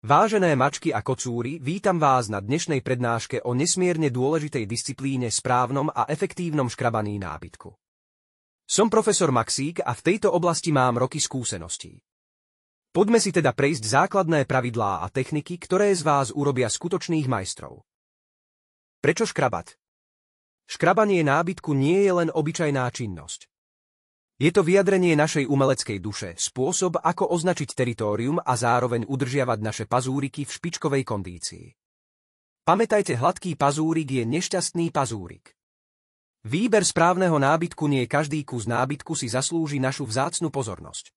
Vážené mačky a kocúri, vítam vás na dnešnej prednáške o nesmierne dôležitej disciplíne správnom a efektívnom škrabaní nábytku. Som profesor Maxík a v tejto oblasti mám roky skúseností. Poďme si teda prejsť základné pravidlá a techniky, ktoré z vás urobia skutočných majstrov. Prečo škrabať? Škrabanie nábytku nie je len obyčajná činnosť. Je to vyjadrenie našej umeleckej duše, spôsob, ako označiť teritórium a zároveň udržiavať naše pazúriky v špičkovej kondícii. Pamätajte, hladký pazúrik je nešťastný pazúrik. Výber správneho nábytku, nie každý kus nábytku si zaslúži našu vzácnu pozornosť.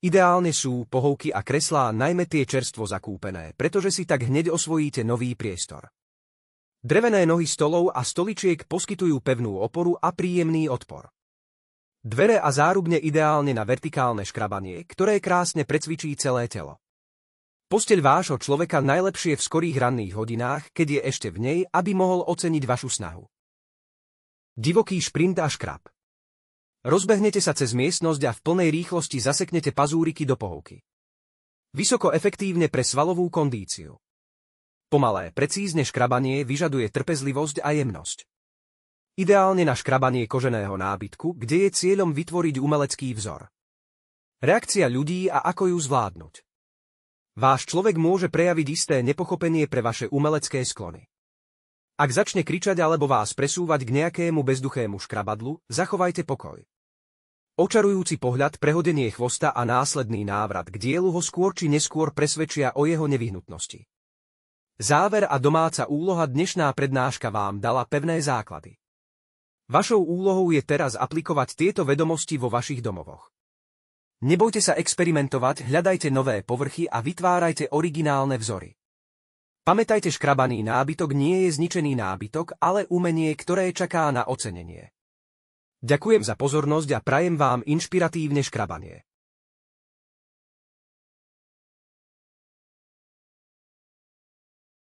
Ideálne sú pohovky a kreslá, najmä tie čerstvo zakúpené, pretože si tak hneď osvojíte nový priestor. Drevené nohy stolov a stoličiek poskytujú pevnú oporu a príjemný odpor. Dvere a zárubne ideálne na vertikálne škrabanie, ktoré krásne precvičí celé telo. Posteľ vášho človeka najlepšie v skorých ranných hodinách, keď je ešte v nej, aby mohol oceniť vašu snahu. Divoký šprint a škrab. Rozbehnete sa cez miestnosť a v plnej rýchlosti zaseknete pazúriky do pohovky. Vysoko efektívne pre svalovú kondíciu. Pomalé, precízne škrabanie vyžaduje trpezlivosť a jemnosť. Ideálne na škrabanie koženého nábytku, kde je cieľom vytvoriť umelecký vzor. Reakcia ľudí a ako ju zvládnuť. Váš človek môže prejaviť isté nepochopenie pre vaše umelecké sklony. Ak začne kričať alebo vás presúvať k nejakému bezduchému škrabadlu, zachovajte pokoj. Očarujúci pohľad, prehodenie chvosta a následný návrat k dielu ho skôr či neskôr presvedčia o jeho nevyhnutnosti. Záver a domáca úloha. Dnešná prednáška vám dala pevné základy. Vašou úlohou je teraz aplikovať tieto vedomosti vo vašich domovoch. Nebojte sa experimentovať, hľadajte nové povrchy a vytvárajte originálne vzory. Pamätajte, škrabaný nábytok nie je zničený nábytok, ale umenie, ktoré čaká na ocenenie. Ďakujem za pozornosť a prajem vám inšpiratívne škrabanie.